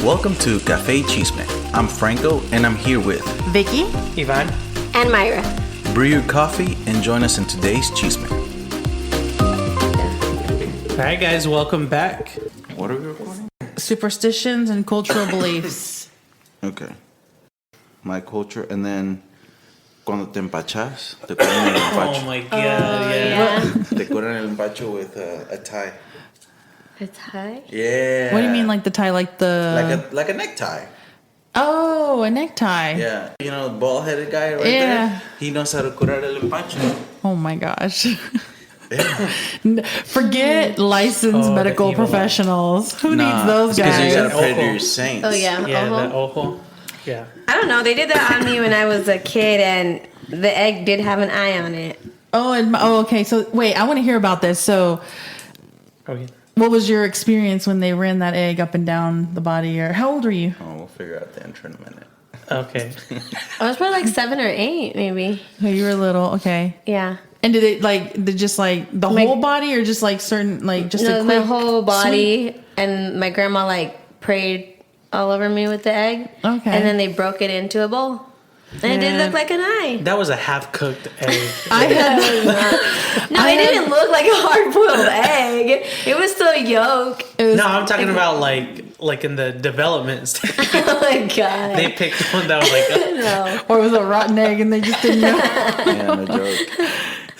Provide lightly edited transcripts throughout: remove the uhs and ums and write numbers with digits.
Welcome to Café Chisme. I'm Franco, and I'm here with Vicky, Ivan, and Myra. Brew your coffee and join us in today's Chisme. All right, guys, welcome back. What are we recording? superstitions and cultural beliefs. Okay. My culture, and then cuando te empachas, te ponen el empacho. Oh my god, yeah. Te ponen el empacho with a tie. A tie? Yeah. What do you mean, like the tie, like the... Like a necktie. Oh, a necktie. Yeah. You know, bald-headed guy right Yeah. there? He knows how to curar el empacho. Oh my gosh. Yeah. Forget licensed medical the evil professionals. Who Nah, needs those it's 'cause you guys? gotta pray to Ojo. your saints. Oh, yeah. Yeah, Uh-huh. the ojo. Yeah. I don't know. They did that on me when I was a kid, and the egg did have an eye on it. Okay. So wait, I want to hear about this. So Okay. what was your experience when they ran that egg up and down the body? Or how old were you? Oh, we'll figure out the intro in a minute. Okay. I was probably like 7 or 8, maybe. Okay, you were little. Okay. Yeah. And did it just like the whole body, or just like certain, like just a my quick whole body, sweep? and my grandma like prayed all over me with the egg. Okay. And then they broke it into a bowl. And it did look like an eye. That was a half-cooked egg. I had No, it didn't look like a hard-boiled egg. It was still yolk. No, I'm talking about like in the development stage. Oh my god. They picked one that was like, No. or it was a rotten egg and they just didn't know. Yeah, no joke.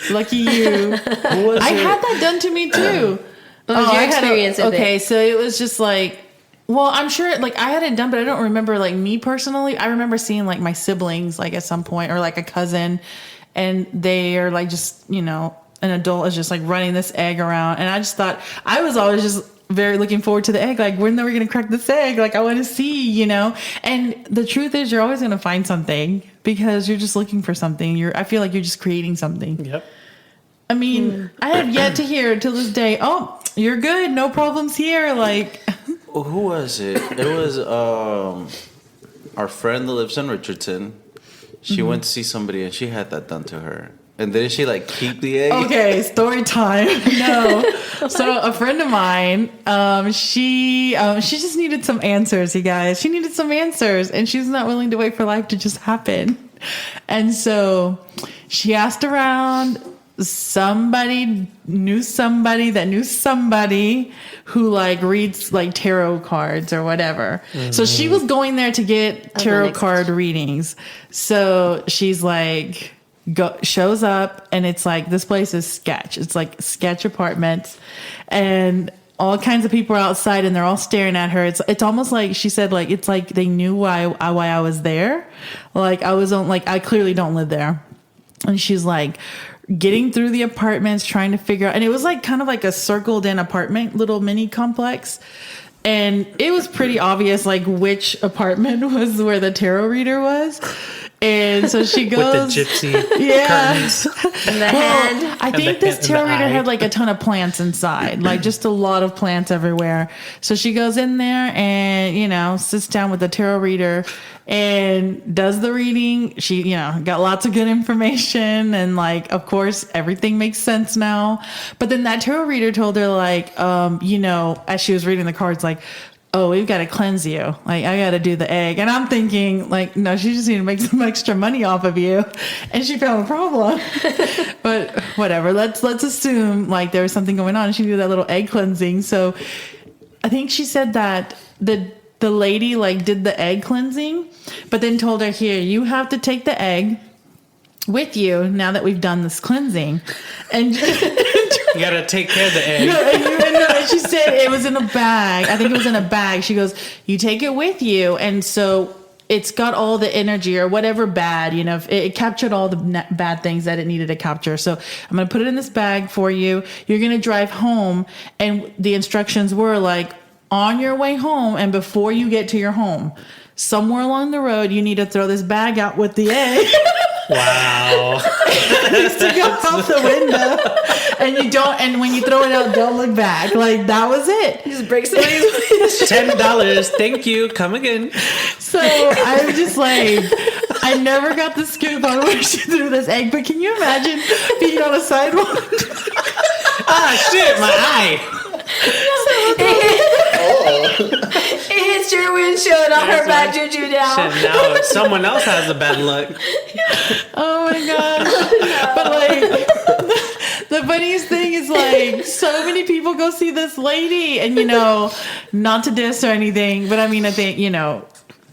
Lucky you. Who was I it? had that done to me too. What was your experience with okay, it? so it was just like, well, I'm sure like I had it done, but I don't remember like me personally. I remember seeing like my siblings like at some point, or like a cousin, and they are like just, you know, an adult is just like running this egg around, and I just thought, I was always just very looking forward to the egg. Like, when are we gonna crack this egg? Like, I want to see, you know. And the truth is, you're always gonna find something because you're just looking for something. I feel like you're just creating something. yep. I mean, I have yet to hear till this day, oh, you're good, no problems here. Like, Well, who was it? It was our friend that lives in Richardson. She went to see somebody and she had that done to her. And didn't she like keep the egg? okay, story time. No. So a friend of mine, she just needed some answers, you guys. She needed some answers, and she was not willing to wait for life to just happen. And so she asked around. Somebody knew somebody that knew somebody who like reads like tarot cards or whatever. Mm-hmm. So she was going there to get tarot card readings. So she's like, shows up, and it's like, this place is sketch. It's like sketch apartments, and all kinds of people are outside, and they're all staring at her. It's almost like, she said, like, it's like they knew why I was there. Like, I clearly don't live there. And she's like getting through the apartments, trying to figure out, and it was like kind of like a circled in apartment, little mini complex. And it was pretty obvious like which apartment was where the tarot reader was. And so she goes With the gypsy curtains. And the hand. I think this tarot reader had like a ton of plants inside, like just a lot of plants everywhere. So she goes in there and, you know, sits down with the tarot reader and does the reading. She, you know, got lots of good information, and like, of course, everything makes sense now. But then that tarot reader told her like, you know, as she was reading the cards, like, oh, we've got to cleanse you. Like, I got to do the egg. And I'm thinking, like, no, she just need to make some extra money off of you. And she found a problem. But whatever. Let's assume, like, there was something going on. She did that little egg cleansing. So I think she said that the lady, like, did the egg cleansing, but then told her, here, you have to take the egg with you now that we've done this cleansing. And You gotta take care of the egg. and she said it was in a bag. I think it was in a bag. She goes, you take it with you. And so it's got all the energy or whatever bad, you know, it captured all the bad things that it needed to capture. So I'm going to put it in this bag for you. You're going to drive home. And the instructions were like, on your way home and before you get to your home, somewhere along the road, you need to throw this bag out with the egg. Wow. It needs to go out the window. And when you throw it out, don't look back. Like, that was it. Just break somebody's $10. Thank you. Come again. So I'm just like, I never got the scoop on where she threw this egg, but can you imagine being on a sidewalk? Ah, shit, my eye. It hits your windshield on her bad juju down. Shit, now someone else has the bad luck. Oh my gosh. But like the funniest thing is like so many people go see this lady and not to diss or anything, but I mean I think,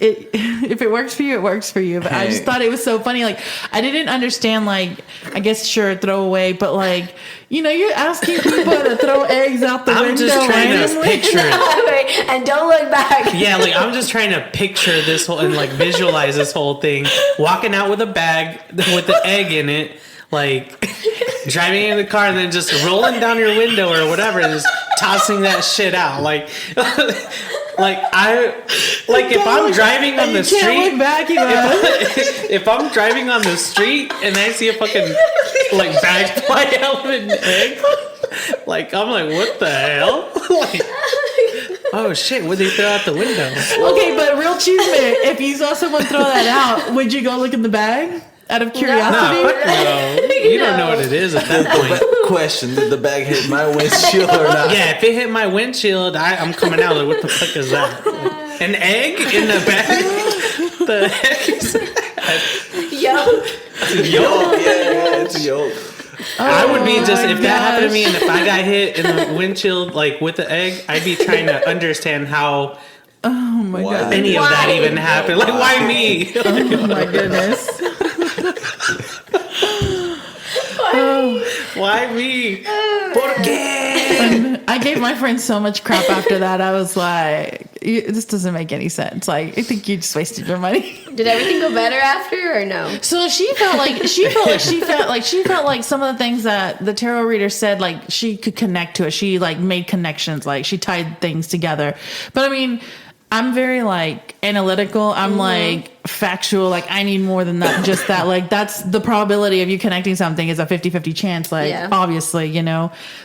if it works for you, it works for you. But I just thought it was so funny. Like, I didn't understand, like, I guess, sure, throw away. But, like, you're asking people to throw eggs out the window. I'm just trying to picture it. And don't look back. Yeah, like, I'm just trying to picture this whole, and, like, visualize this whole thing. Walking out with a bag with the egg in it. Like, driving in the car and then just rolling down your window or whatever and just tossing that shit out. Like... if I'm driving on the street, if I'm driving on the street and I see a fucking like bag fly out with an egg, like I'm like, what the hell? Like, oh shit, what'd they throw out the window? Okay, but real Chisme, if you saw someone throw that out, would you go look in the bag out of curiosity? No, you don't know what it is at that point. Question: did the bag hit my windshield or not? Yeah, if it hit my windshield, I'm coming out. Like, what the fuck is that? An egg in the bag? The heck is that? Yolk. Yolk, yeah, it's a yolk. I would be just, if that happened to me and if I got hit in the windshield, like with the egg, I'd be trying to understand how God. any of that even happened. Like, why me? Oh my goodness. Why me? ¿Por qué? I gave my friend so much crap after that. I was like, this doesn't make any sense. Like, I think you just wasted your money. Did everything go better after or no? So she felt like some of the things that the tarot reader said, like she could connect to it. She like made connections, like she tied things together. But I mean, I'm very like analytical. I'm like factual. Like I need more than that. Just that. Like that's the probability of you connecting something is a 50-50 chance. Like obviously,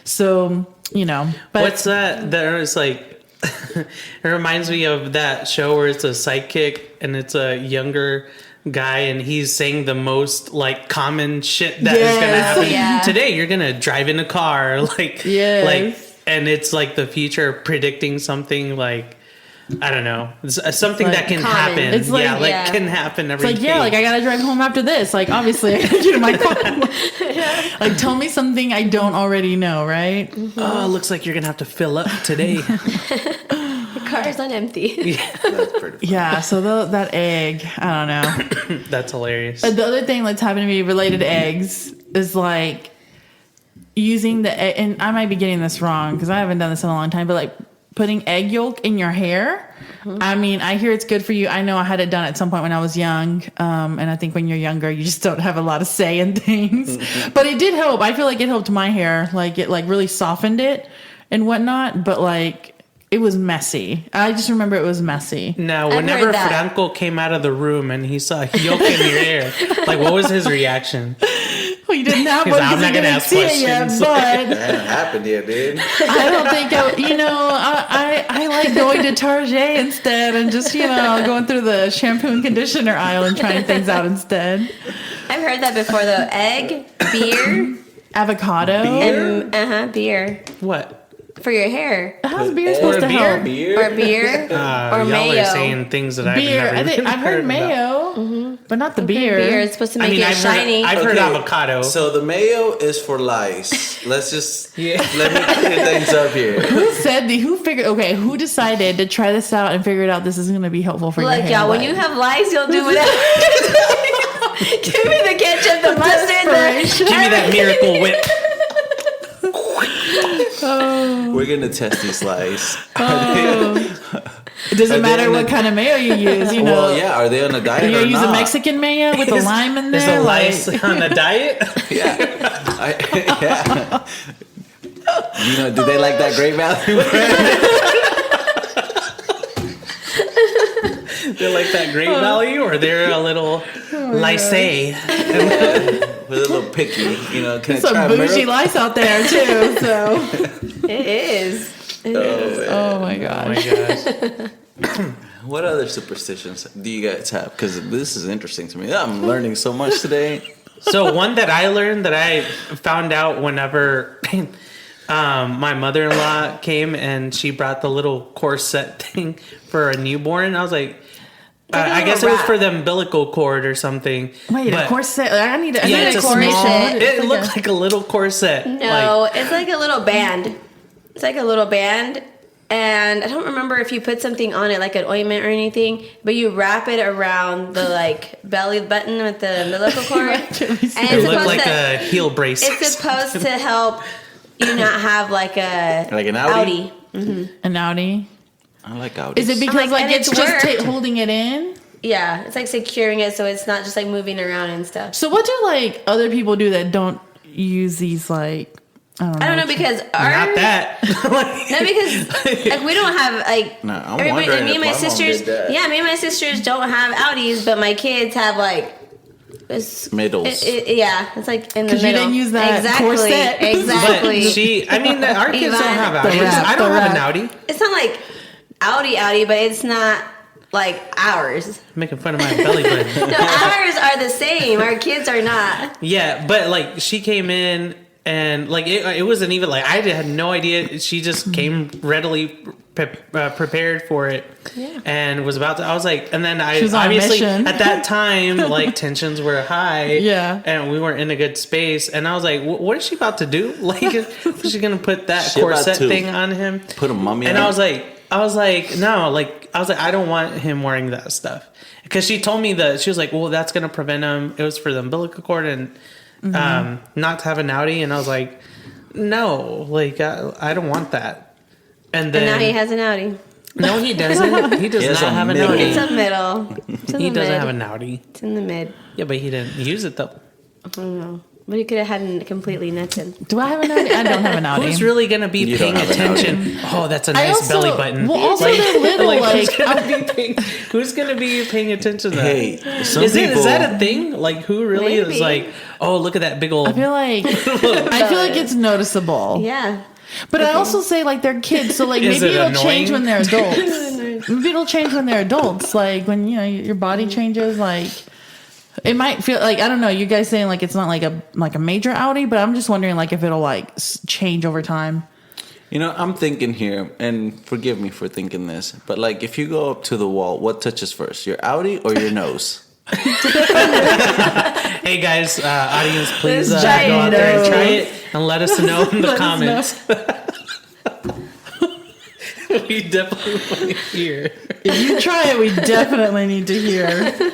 So but what's that? There's like it reminds me of that show where it's a sidekick and it's a younger guy and he's saying the most like common shit that is gonna happen today. You're gonna drive in a car, like and it's like the future predicting something like. I don't know. It's something that can happen. It's like, can happen every day. It's like, like I gotta drive home after this. Like, obviously, I gotta get in my car. Like, tell me something I don't already know, right? Mm-hmm. Oh, looks like you're gonna have to fill up today. The car is on empty. That's pretty funny. So that egg, I don't know. That's hilarious. But the other thing that's happened to me related to eggs is like using the egg, and I might be getting this wrong because I haven't done this in a long time, but like putting egg yolk in your hair. I mean, I hear it's good for you. I know I had it done at some point when I was young. And I think when you're younger, you just don't have a lot of say in things. But it did help. I feel like it helped my hair. Like it like really softened it and whatnot. But like it was messy. I just remember it was messy. Now, whenever Franco came out of the room and he saw yolk in your hair, like what was his reaction? Well, you didn't have one because you didn't see it yet, but that hasn't happened yet, dude. I don't think I like going to Target instead and just going through the shampoo and conditioner aisle and trying things out instead. I've heard that before though. Egg, beer, avocado, beer. What? For your hair. How's beer supposed to help? Or beer. Or y'all mayo. are saying things that beer. I've heard mayo, but not the beer. Beer is supposed to make it shiny. I've heard avocado. So the mayo is for lice. Let's just let me clear things up here. Who decided to try this out and figured out this is going to be helpful for your hair? Look, y'all, when you have lice, you'll do whatever. Give me the ketchup, the mustard, give me that Miracle Whip. We're gonna test these lice. It doesn't matter what kind of mayo you use, Well, yeah. Are they on a diet or not? You use a Mexican mayo with a lime in there? Is the lice on a diet? Yeah. Do they like that Great Value brand? They're like that Great Value, or they're a little lysé. With a little picky, Can some bougie lice out there too. So it is. Oh my gosh. What other superstitions do you guys have? Because this is interesting to me. I'm learning so much today. So one that I learned that I found out whenever my mother-in-law came and she brought the little corset thing for a newborn. I was like, I guess it was for the umbilical cord or something. Wait, but a corset? I need a it's a corset. small. It looked like a little corset. No, it's like a little band. It's like a little band. And I don't remember if you put something on it, like an ointment or anything, but you wrap it around the like belly button with the umbilical cord. And it looked like a heel brace. It's supposed to help you not have like an outie. An outie. I like outies. Is it because like and it's it's just worked. holding it in? Yeah, it's like securing it so it's not just like moving around and stuff. So what do like other people do that don't use these like? I don't know because Not that. No, because like we don't have like No, I'm everybody. wondering Me if and my my mom sisters. did that. Yeah, me and my sisters don't have outies, but my kids have like. Middles. Yeah, it's like in the 'Cause you middle. didn't use that exactly, corset. Exactly. Our kids don't have Yvonne, outies. I don't have an outie. It's not like outie, but it's not like ours. Making fun of my belly button. No, ours are the same. Our kids are not. Yeah, but like she came in and like it wasn't even like I had no idea. She just came readily prepared for it, and was about to. I was like, and then I She was on a obviously mission. at that time like tensions were high, Yeah. and we weren't in a good space. And I was like, what is she about to do? Like, is she gonna put that She about corset to thing on him? Put a mummy And on I was like, no, like I was like, I don't want him wearing that stuff because she told me that she was like, well, that's gonna prevent him. It was for the umbilical cord and not to have an outie. And I was like, no, like I don't want that. And then And now he has an outie. no, he doesn't. He does He has not a have an middle. It's outie. a middle. It's in He the doesn't mid. have an outie. It's in the mid. Yeah, but he didn't use it though. I don't know. But he could have had completely nothing. Do I have an outie? I don't have an outie. Who's really gonna be You paying don't have an attention? Oh, that's a I nice also- belly button. well, also they're little, who's gonna be paying attention to that? Hey, some Is people. that a thing? Like, who really is Maybe. like, oh, look at that big old. I feel like it's noticeable. Yeah. But I also say like they're kids, so like Is maybe it it'll change annoying? when they're adults. Maybe it'll change when they're adults. Like when your body changes, like it might feel like I don't know. You guys saying like it's not like a major outie, but I'm just wondering like if it'll like change over time. You know, I'm thinking here, and forgive me for thinking this, but like if you go up to the wall, what touches first, your outie or your nose? Hey guys, audience, please go Let's try out it. there and try it and let us know in the Let us comments. We definitely want to hear. If you try it, we definitely need to hear.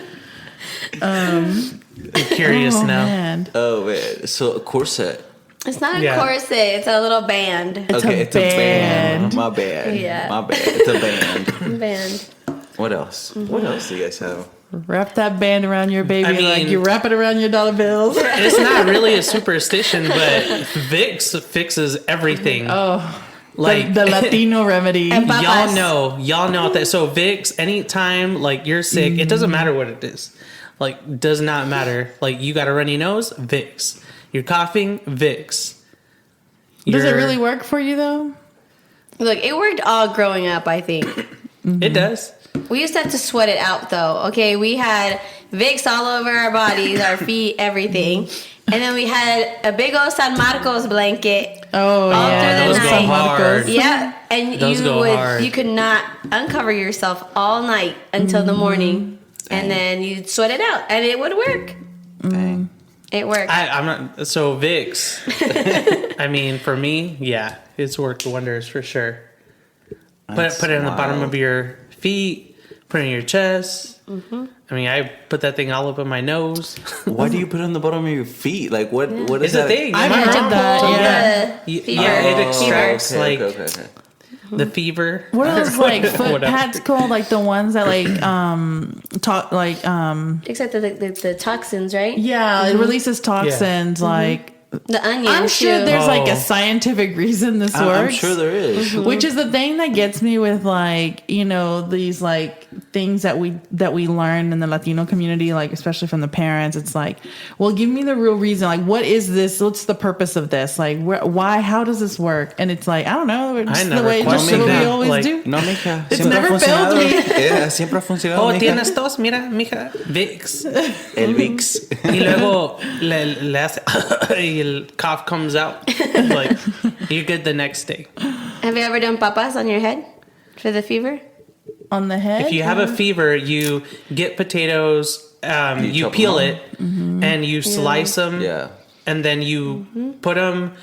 I'm curious now. Man. Oh man, so a corset. It's not a Yeah. corset. It's a little band. Okay, a it's a band. band. My bad. Yeah. My bad. It's a band. Band. What else? What else do you guys have? Wrap that band around your baby I mean- like you wrap it around your dollar bills. It's not really a superstition, but Vicks fixes everything. Oh, Like the Latino remedy. And papas. y'all know that. So Vicks, anytime like you're sick, it doesn't matter what it is. Like does not matter. Like you got a runny nose, Vicks. You're coughing, Vicks. Does it really work for you though? Look, it worked all growing up, I think. It does. We used to have to sweat it out, though. Okay, we had Vicks all over our bodies, our feet, everything. And then we had a big old San Marcos blanket. Oh All yeah, through the Those night. go hard. Yeah, and Those go hard. you could not uncover yourself all night until the morning. And then you'd sweat it out, and it would work. Dang. It worked. I'm not so Vicks. I mean, for me, yeah, it's worked wonders for sure. That's Put it on the bottom wild. of your feet. Put it in your chest. I mean, I put that thing all up in my nose. Why do you put it on the bottom of your feet? Like what? What is It's a that? thing. I've Am I heard wrong? that. Pull Yeah. the Yeah, it fever. extracts like okay. the fever. What are those like foot Whatever. pads called? Like the ones that like talk like Except the toxins, right? yeah, it releases toxins like. The onions. I'm sure too. there's like Oh. a scientific reason this works. I'm sure there is. Which is the thing that gets me with like, you know, these like things that we learn in the Latino community, like especially from the parents. It's like, well, give me the real reason. Like, what is this? What's the purpose of this? Like, why? How does this work? And it's like, I don't know. It's just the never way just questioned what we that. always Like, do. No, mija. It's siempre ha never failed funcionado. me. Yeah, siempre ha funcionado. Oh, mija. tienes tos, mira, mija, Vicks. El Vicks. Y luego le hace y el cough comes out, like you're good the next day. Have you ever done papas on your head for the fever? On the head. If you have a fever, you get potatoes, you chop peel them it, and you slice them, Yeah. and then you put them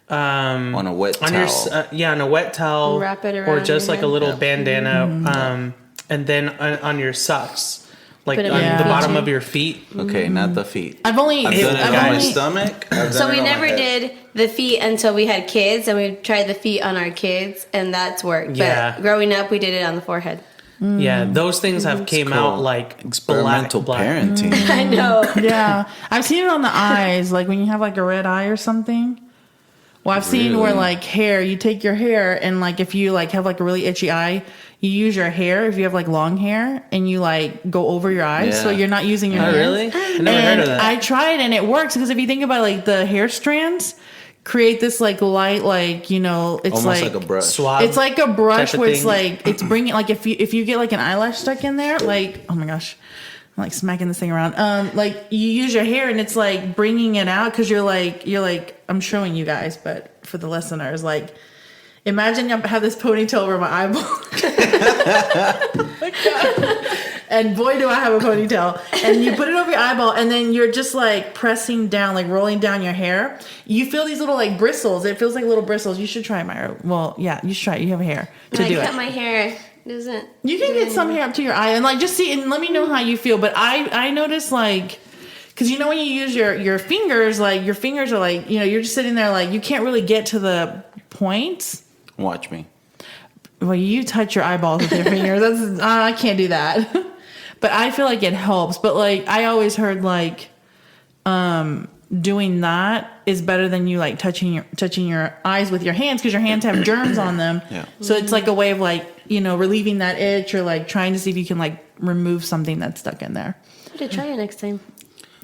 On a wet on towel. on a wet towel, Wrap it or around just your like a head. little bandana, and then on your socks, like Put it on in the your bottom feet. of your feet. Okay, not the feet. I've only. I've done it on my only stomach. I've So done it we on my never head. did the feet until we had kids, and we tried the feet on our kids, and that's worked. Yeah. But growing up, we did it on the forehead. Yeah, those things have came out Cool. like Experimental black. parenting. I know. Yeah, I've seen it on the eyes, like when you have like a red eye or something. Well, I've seen where Really? like hair, you take your hair and like if you like have like a really itchy eye, you use your hair if you have like long hair and you like go over your eyes, so Yeah. you're not using your Oh, hands. really? I never And heard of that. I tried and it works because if you think about like the hair strands create this like light, like you know, it's Almost like a brush. Swab. It's like a brush type of where it's thing. like it's bringing like if you get like an eyelash stuck in there, like oh my gosh, I'm like smacking this thing around. Like you use your hair and it's like bringing it out because you're like I'm showing you guys, but for the listeners, like imagine I have this ponytail over my eyeball. And boy, do I have a ponytail. And you put it over your eyeball, and then you're just like pressing down, like rolling down your hair. You feel these little like bristles. It feels like little bristles. You should try it, Myra. Well, yeah, you should try it. You have hair to When do I cut it. my hair, doesn't. You can get some hair up to your eye, and like just see, and let me know how you feel. But I noticed like, because you know when you use your fingers, like your fingers are like you're just sitting there like you can't really get to the points. Watch me. Well, you touch your eyeballs with your fingers. That's I can't do that. But I feel like it helps. But like I always heard like doing that is better than you like touching your eyes with your hands because your hands have germs on them. Yeah. So it's like a way of like relieving that itch or like trying to see if you can like remove something that's stuck in there. I have to try it next time.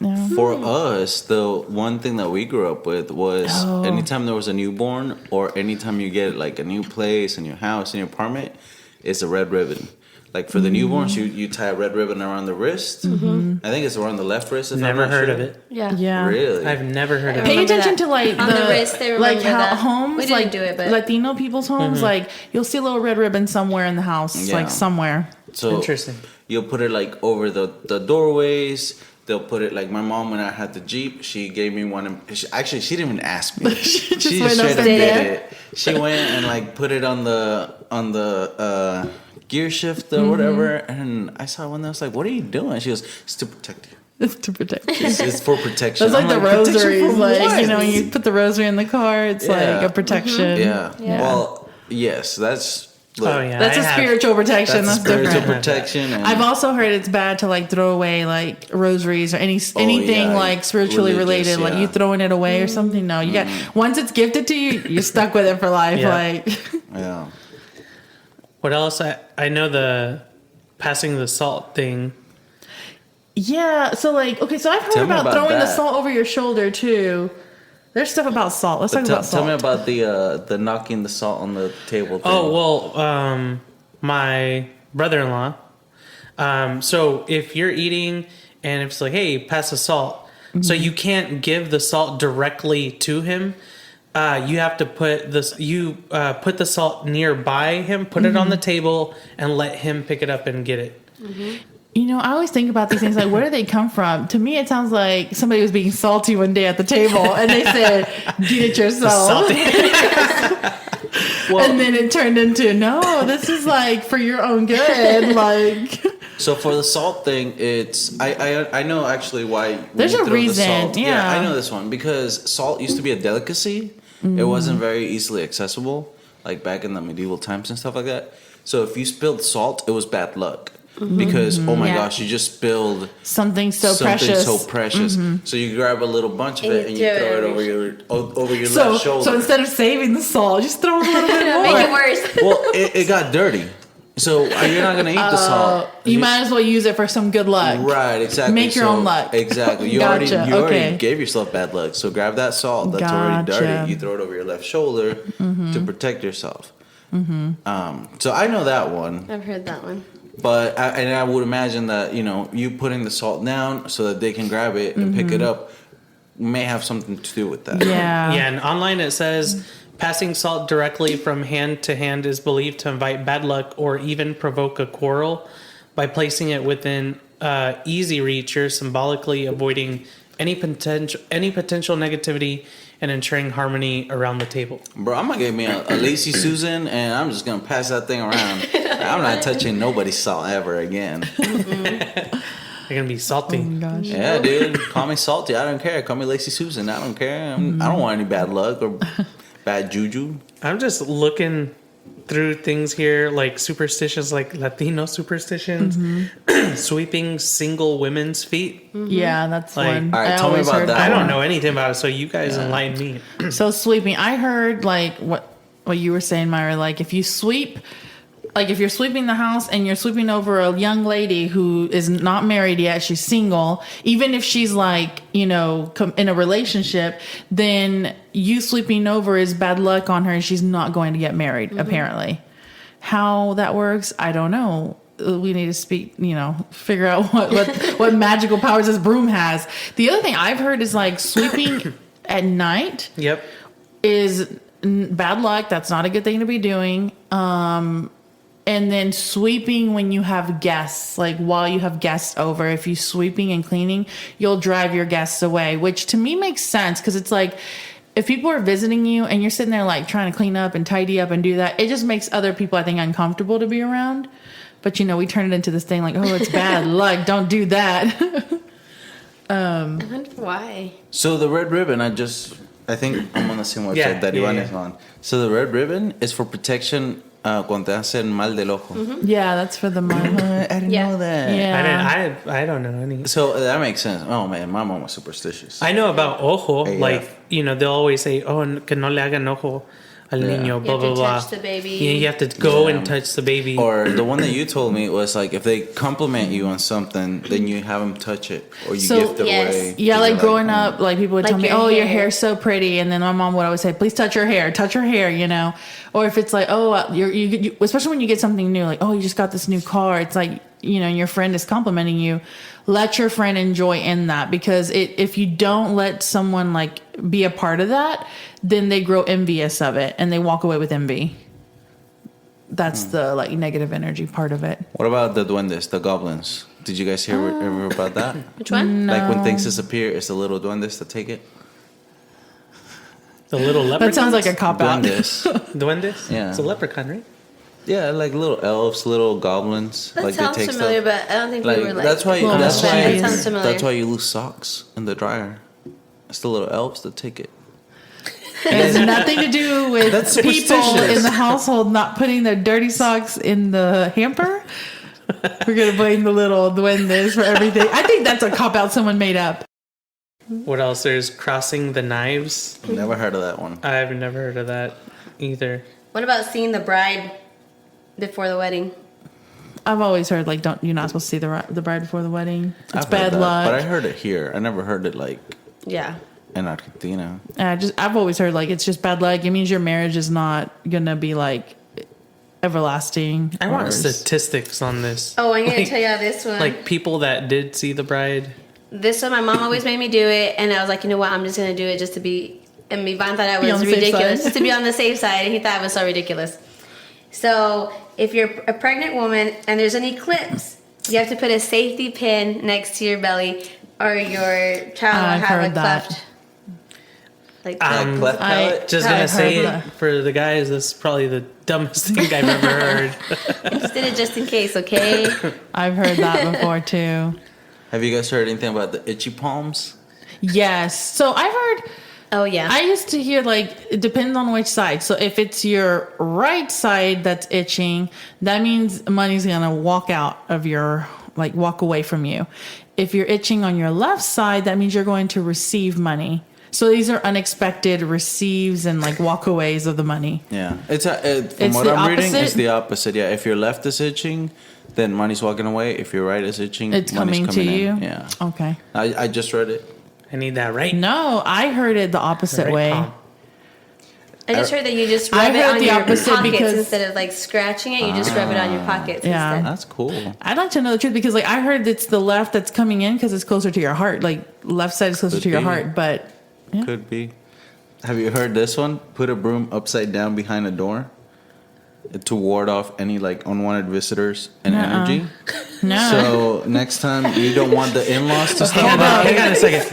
Yeah. For us, the one thing that we grew up with was anytime there was a newborn or anytime you get like a new place in your house, in your apartment, it's a red ribbon. Like for the newborns, you tie a red ribbon around the wrist. I think it's around the left wrist. If Never I'm not heard sure. of it. Yeah. Yeah. Really? I've never heard of Pay it. remember attention that. to like On the wrist, they like remember how that. homes We didn't like do it, but- Latino people's homes like you'll see a little red ribbon somewhere in the house Yeah. like somewhere. So Interesting. You'll put it like over the doorways. They'll put it like my mom when I had the Jeep. She gave me one. Actually, she didn't even ask me. She just She went straight up up and did did. it. She went and like put it on the gear shift or whatever. And I saw one that was like, "What are you doing?" She goes, "It's to protect you. It's to protect you. It's for protection." That's like I'm the "Protection rosaries, from like what?" when you put the rosary in the car, it's Yeah. like a protection. Yeah. Yeah. Well, yes, that's. Look, Oh yeah, That's I a have- spiritual protection. That's That's, spiritual different. protection. And I've also heard it's bad to like throw away like rosaries or anything yeah, like spiritually religious, related. Like yeah. you throwing it away or something. No, you got once it's gifted to you, you're stuck with it for life. Yeah. Like yeah. What else? I know the passing the salt thing. yeah. So like okay, so I've heard Tell me about about throwing the that. salt over your shoulder too. There's stuff about salt. Let's talk about Tell salt. me about the knocking the salt on the table thing. Oh well, my brother-in-law. So if you're eating and it's like, hey, pass the salt, so you can't give the salt directly to him. You have to put this. You put the salt nearby him, put it on the table, and let him pick it up and get it. You know, I always think about these things like, where do they come from? To me, it sounds like somebody was being salty one day at the table and they said, get it yourself. Salty. And then it turned into, no, this is like for your own good. Like, So for the salt thing, it's I know actually why when There's you a throw the reason, salt- yeah. I know this one because salt used to be a delicacy. It wasn't very easily accessible, like back in the medieval times and stuff like that. So if you spilled salt, it was bad luck because oh my Yeah. gosh, you just spilled something so something precious. so precious. So you grab a little bunch of And it you and you throw it throw it over your left shoulder. So instead of saving the salt, just throw a little bit more. Make it worse. well, it got dirty, so you're not gonna eat the salt. You might as well use it for some good luck. Right, exactly. Make your own luck. Exactly. You Gotcha, already okay. gave yourself bad luck. So grab that salt that's already Gotcha. dirty. You throw it over your left shoulder to protect yourself. So I know that one, I've heard that one. but I would imagine that you putting the salt down so that they can grab it and pick it up may have something to do with that. Yeah. Yeah, and online it says passing salt directly from hand to hand is believed to invite bad luck or even provoke a quarrel. By placing it within easy reach, you're symbolically avoiding any potential negativity and ensuring harmony around the table. Bro, I'm gonna give me a lazy Susan, and I'm just gonna pass that thing around. I'm not touching nobody's salt ever again. You're gonna be salty. Oh my gosh. Yeah, dude. Call me salty. I don't care. Call me lazy Susan. I don't care. I don't want any bad luck or bad juju. I'm just looking through things here, like superstitions, like Latino superstitions, sweeping single women's feet. Yeah, that's Like- one. All right, I tell me always about heard that I one. don't know anything about it, so you guys enlighten me. So sweeping, I heard like what you were saying, Myra. Like if you sweep, like if you're sweeping the house and you're sweeping over a young lady who is not married yet, she's single. Even if she's like in a relationship, then you sweeping over is bad luck on her, and she's not going to get married. Apparently, how that works, I don't know. We need to figure out what magical powers this broom has. The other thing I've heard is like sweeping at night Yep. is bad luck. That's not a good thing to be doing. And then sweeping when you have guests, like while you have guests over, if you sweeping and cleaning, you'll drive your guests away, which to me makes sense because it's like if people are visiting you and you're sitting there like trying to clean up and tidy up and do that, it just makes other people, I think, uncomfortable to be around. But we turn it into this thing like, oh, it's bad luck. Don't do that. I wonder why. So the red ribbon, I think I'm on the same website Yeah, that yeah, Iván yeah. is on. So the red ribbon is for protection cuando te hacen mal del ojo. Yeah, that's for the money. I didn't Yeah. know that. Yeah. I don't know any. So that makes sense. Oh man, my mom was superstitious. I know about ojo, AF. like they'll always say, "Oh, que no le hagan ojo al Yeah. niño." You Blah have to blah blah. touch the baby. Yeah, you have to go Yeah. and touch the baby. Or the one that you told me was like if they compliment you on something, then you have them touch it or you So- gift it Yes. away. Yeah, like growing up, like people would Like tell me, your "Oh, your hair. hair's so pretty," and then my mom would always say, "Please touch her hair, Or if it's like, "Oh, you especially when you get something new, like, oh, you just got this new car," it's like, and your friend is complimenting you. Let your friend enjoy in that because if you don't let someone like be a part of that, then they grow envious of it and they walk away with envy. That's the like negative energy part of it. What about the duendes, the goblins? Did you guys hear ever about that? Which one? Like when things disappear, it's the little duendes that take it. The little leprechaun. That sounds like a cop out. Duendes. duendes. Yeah. It's a leprechaun, right? Yeah, like little elves, little goblins. That like sounds they take familiar, stuff. but I don't think Like we were like. that's why Well, that's that why sounds familiar. that's why you lose socks in the dryer. It's the little elves that take it. It has nothing to do with That's people superstitious. in the household not putting their dirty socks in the hamper. We're gonna blame the little duendes for everything. I think that's a cop out someone made up. What else? There's crossing the knives. Never heard of that one. I've never heard of that either. What about seeing the bride before the wedding? I've always heard like you're not supposed to see the bride before the wedding. It's I've heard bad that, luck. But I heard it here. I never heard it like Yeah. in Argentina. I've always heard like it's just bad luck. It means your marriage is not gonna be like everlasting. I want or- statistics on this. Oh, I'm gonna Like- tell you this one. Like people that did see the bride. This one, my mom always made me do it, and I was like, you know what? I'm just gonna do it just to be. And Ivan thought I Be on was the safe ridiculous, side. just to be on the safe side, and he thought it was so ridiculous. So, if you're a pregnant woman and there's an eclipse, you have to put a safety pin next to your belly, or your child I've will have a heard that. cleft. Like Like cleft palate? Just I've gonna heard say that. for the guys, this is probably the dumbest thing I've ever heard. I just did it just in case, okay? I've heard that before too. Have you guys heard anything about the itchy palms? Yes. So I've heard. Oh yeah. I used to hear like it depends on which side. So if it's your right side that's itching, that means money's gonna walk away from you. If you're itching on your left side, that means you're going to receive money. So these are unexpected receives and like walkaways of the money. Yeah, from It's what the I'm reading, opposite? it's the opposite. Yeah, if your left is itching, then money's walking away. If your right is itching, It's money's coming to in. you. Yeah, Okay. I just read it. I need that right. No, I heard it the opposite right way. palm. I just heard that you just I rub it heard on the your opposite pockets because- instead of like scratching it. You just rub it on your pockets Yeah. instead. That's cool. I'd like to know the truth because, like, I heard it's the left that's coming in because it's closer to your heart. Like, left side is closer Could to your be. heart, but yeah. Could be. Have you heard this one? Put a broom upside down behind a door to ward off any like unwanted visitors and energy. No. So next time you don't want the in-laws to stop Hang by. on a second.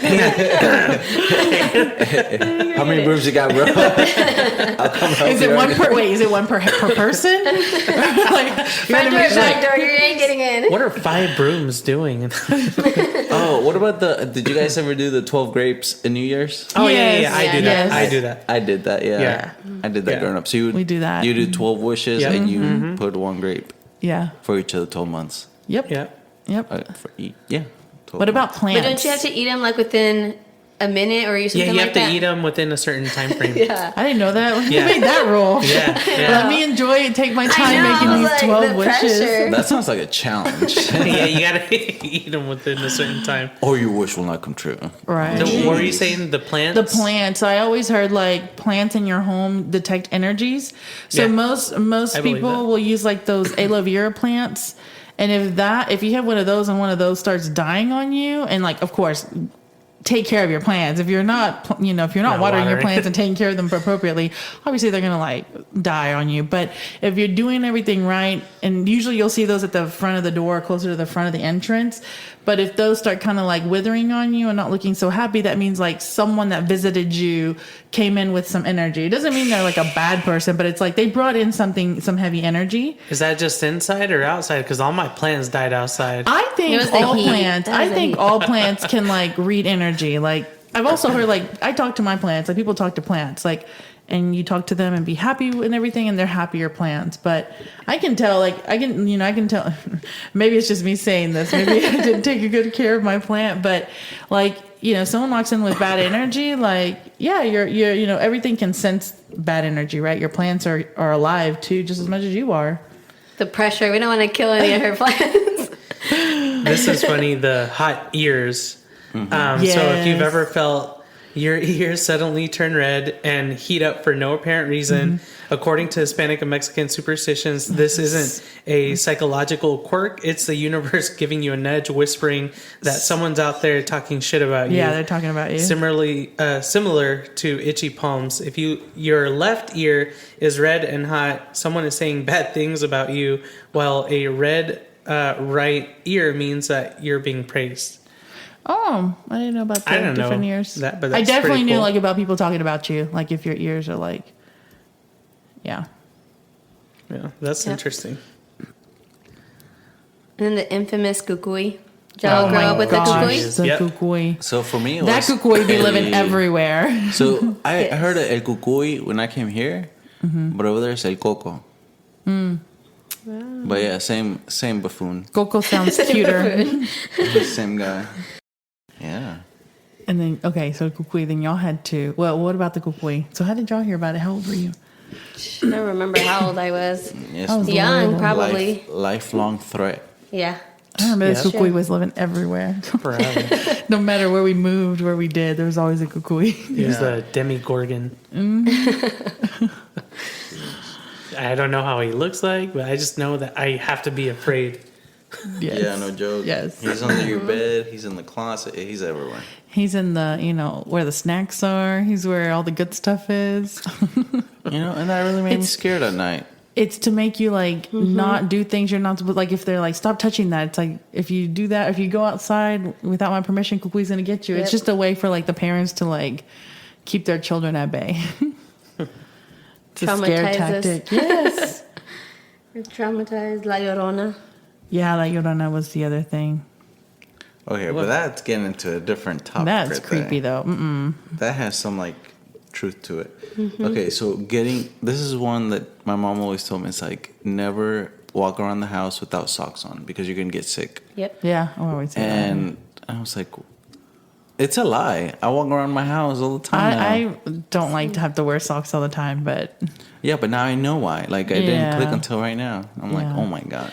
How many brooms you got, bro? I'll come help Is it you. one per? Wait, is it one per person? Like, you Front gotta door, make sure- back door, you ain't getting in. What are 5 brooms doing? Oh, what about did you guys ever do the 12 grapes in New Year's? Oh, Yes. yeah. I do that. Yes. I do that. I did that, yeah. Yeah. I did that Yeah. growing up. So We do that. You do 12 wishes Yeah. and you put one grape Yeah. for each of the 12 months. Yep. Yeah. Yep. For each, yeah. 12 What about months. plants? But don't you have to eat them like within a minute or Yeah, something you like have to that? eat them within a certain time frame. Yeah. I didn't know that. Who Yeah. made that rule? Yeah. Let me enjoy it. Take my time know, making I was these like, 12 the wishes. pressure. That sounds like a challenge. Yeah, you gotta eat them within a certain time. Or your wish will not come true. Right. So what were you saying? The plants? The plants. I always heard like plants in your home detect energies. So Yeah. most I believe people that. will use like those aloe vera plants. And if you have one of those and one of those starts dying on you, and like of course take care of your plants. If you're not if you're not Not watering your watering. plants and taking care of them appropriately, obviously they're gonna like die on you. But if you're doing everything right, and usually you'll see those at the front of the door, closer to the front of the entrance. But if those start kind of like withering on you and not looking so happy, that means like someone that visited you came in with some energy. It doesn't mean they're like a bad person, but it's like they brought in some heavy energy. Is that just inside or outside? Because all my plants died outside. I It think was the all heat. plants. That was I the think heat. all plants can like read energy. Like I've also heard like I talk to my plants. Like people talk to plants. Like and you talk to them and be happy and everything, and they're happier plants. But I can tell. Like I can tell. Maybe it's just me saying this. Maybe I didn't take a good care of my plant. But like someone walks in with bad energy. Like yeah, you're everything can sense bad energy, right? Your plants are alive too, just as much as you are. The pressure. We don't want to kill any of her plants. This is funny. The hot ears. So if you've Yes. ever felt your ears suddenly turn red and heat up for no apparent reason, according to Hispanic and Mexican superstitions, this isn't a psychological quirk. It's the universe giving you a nudge, whispering that someone's out there talking shit about you. Yeah, they're talking about you. Similar to itchy palms. If your left ear is red and hot, someone is saying bad things about you, while a red right ear means that you're being praised. Oh, I didn't know about the I don't know different ears. that, but I that's definitely pretty knew cool. like about people talking about you, like if your ears are like, yeah. Yeah, that's interesting. And then the infamous kukui. Did y'all grow up with the kukui? the Yep. kukui. So for me, it That was kukui be living a- everywhere. So I Yes. heard of el cucuy when I came here, but over there it's el coco. But yeah, same buffoon, Coco sounds cuter. same guy. Yeah. And then so kukui. Then y'all had to. Well, what about the kukui? So how did y'all hear about it? How old were you? I don't remember how old I was. Yes. I was Young, little. probably. Lifelong threat. Yeah. I remember this Yeah. kukui was living everywhere. Forever. No matter where we moved, where we did, there was always a kukui. He was the demigorgon. I don't know how he looks like, but I just know that I have to be afraid. Yes. Yeah, no joke. Yes. He's under your bed. He's in the closet. He's everywhere. He's in the, where the snacks are. He's where all the good stuff is. And that really made me scared at night. It's to make you like not do things you're not supposed. Like if they're like, stop touching that. It's like if you do that, if you go outside without my permission, Kukui's gonna get you. It's Yep. just a way for like the parents to like keep their children at bay. It's a scare Traumatize us. tactic. Yes. You're traumatized. La Llorona. Yeah, La Llorona was the other thing. Okay, but that's getting into a different topic. That's right creepy there. though. Mm-mm. That has some like truth to it. Okay, so this is one that my mom always told me. It's like never walk around the house without socks on because you're gonna get sick. Yep. Yeah, I always say that. And I was like, it's a lie. I walk around my house all the time. now. I don't like to have to wear socks all the time, but Yeah, but now I know why. Like I Yeah. didn't click until right now. I'm like, Yeah. oh my gosh.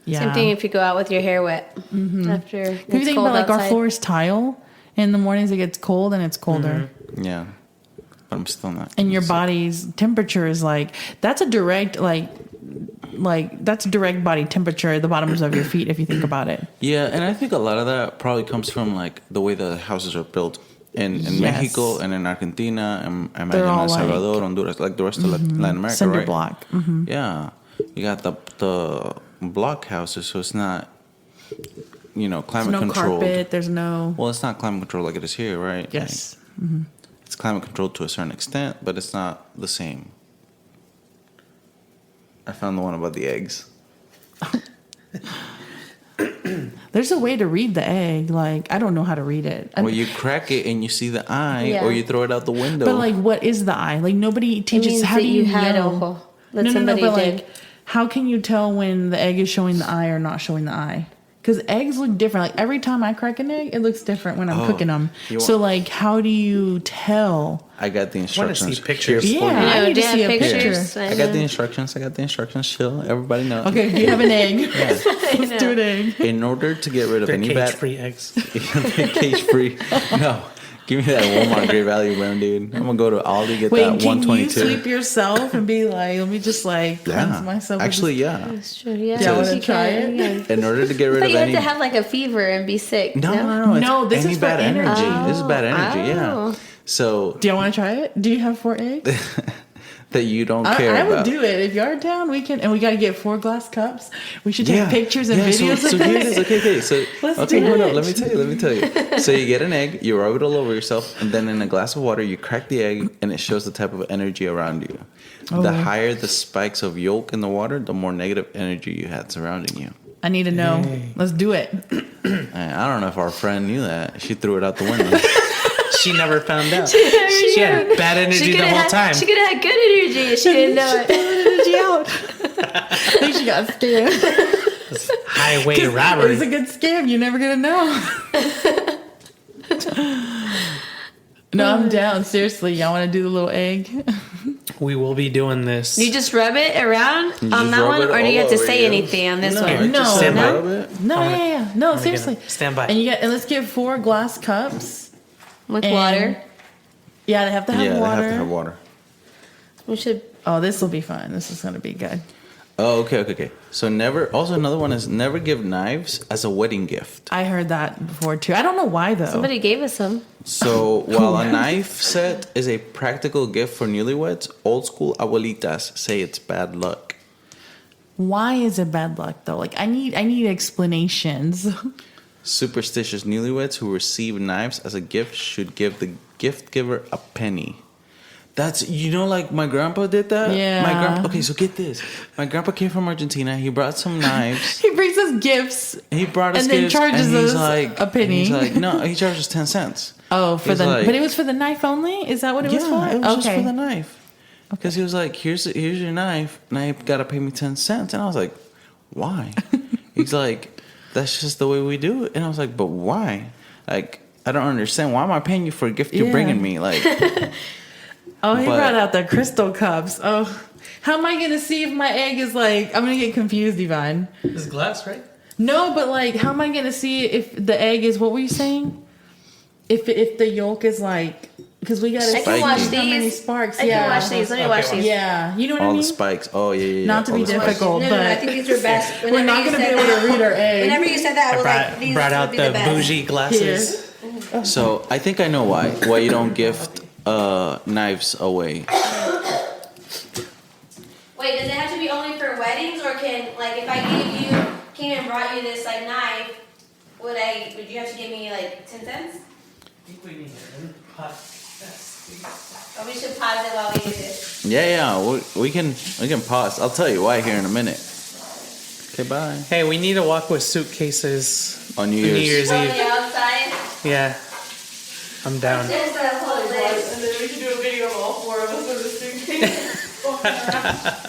yeah. Same thing if you go out with your hair wet after If it's you think cold about like outside. our floor is tile, in the mornings it gets cold and it's colder. Yeah. but I'm still not. And your convinced. body's temperature is that's a direct that's direct body temperature at the bottoms of your feet if you think about it. Yeah, and I think a lot of that probably comes from like the way the houses are built in Yes. Mexico and in Argentina and I They're imagine all El Salvador, Honduras, like the rest of Latin America, Cinder right? block. Yeah, you got the block houses, so it's not There's climate no controlled. carpet. There's no. Well, it's not climate controlled like it is here, right? Yes. Like, it's climate controlled to a certain extent, but it's not the same. I found the one about the eggs. There's a way to read the egg. I don't know how to read it. Well, you crack it and you see the eye, Yeah. or you throw it out the window. But what is the eye? Nobody It teaches. means How that do you had know? ojo. That No, somebody but did. how can you tell when the egg is showing the eye or not showing the eye? Because eggs look different. Every time I crack an egg, it looks different when I'm cooking them. you So how do you tell? I got the instructions. see pictures. here for Yeah. you. I need do to you see have a picture. pictures? I got the instructions. Chill. Everybody knows. Okay, you have an egg. Let's do an egg. In order to get rid of They're any bad cage-free eggs. They're cage-free. No. Give me that Walmart Great Value brand, dude. I'm gonna go to Aldi, get Wait, that can you 122. sleep yourself and be like, let me just cleanse myself? with Actually, yeah. That's true. Yeah. Do you you wanna try can, it? yeah. In order to get rid But of you have any to have a fever and be sick. no, it's No, this any is for bad energy. energy. This is bad energy. Oh. Yeah. So Do you want to try it? Do you have 4 eggs? that you don't care I would about. do it. If you're down, we can. And we got to get 4 glass cups. We should take pictures and videos So of here it this. is. Okay. So Let's okay, do hold it. up. Let me tell you. So you get an egg, you rub it all over yourself, and then in a glass of water, you crack the egg, and it shows the type of energy around you. The higher the spikes of yolk in the water, the more negative energy you had surrounding you. I need to know. Let's do it. I don't know if our friend knew that. She threw it out the window. She never found out. She had bad energy the whole time. She could have had good energy. She didn't know it. Energy out. I think she got scared. Highway It's a robbery. good scam. You're never gonna know. No, I'm down. Seriously, y'all want to do the little egg? We will be doing this. You just rub it around on just that rub one, it or do you all have to over say you. anything on this No, one? No. just Stand by. rub it. No, I'm gonna- yeah. No, I'm gonna seriously. stand by. And let's get 4 glass cups. With And- water. Yeah, they have to have Yeah, water. they have to have water. We should. Oh, this will be fun. This is gonna be good. Oh, okay. So never. Also, another one is never give knives as a wedding gift. I heard that before too. I don't know why though. Somebody gave us some. So while a knife set is a practical gift for newlyweds, old school abuelitas say it's bad luck. Why is it bad luck though? I need explanations. Superstitious newlyweds who receive knives as a gift should give the gift giver a penny. That's, my grandpa did that? Yeah. Okay, so get this. My grandpa came from Argentina. He brought some knives. He brings us gifts. He brought us And then gifts, charges and he's us like, a penny. He's like, no, he charges 10 cents. Oh, but it was for the knife only? Is that what it was for? It was just for the knife. Because he was like, here's your knife. Now you got to pay me 10 cents. And I was like, why? He's like, that's just the way we do it. And I was like, but why? I don't understand. Why am I paying you for a gift you're bringing me? Oh, he But- brought out the crystal cups. Oh, how am I going to see if my egg is I'm going to get confused, Yvonne. This glass, right? No, but how am I going to see if the egg is, what were you saying? If the yolk is because we got to I see can watch how many these. sparks. I can watch these. Let me watch these. Yeah, you know what I all mean? the spikes. Oh, yeah. Not to all be the spikes. difficult, No, but I think these were best. we're not going to be able to read our egg. Whenever you said that, I was Brought, these brought would out be the best. bougie glasses. So I think I know why you don't gift knives away. Wait, does it have to be only for weddings, or can if I came and brought you this knife, would you have to give me 10 cents? I think we need to pause. Or we should pause it while we do this. Yeah. We can pause. I'll tell you why here in a minute. Okay, bye. Hey, we need to walk with suitcases On New Year's. On Eve. the outside, Yeah, I'm down. just a whole list. And then we can do a video of all 4 of us with a suitcase.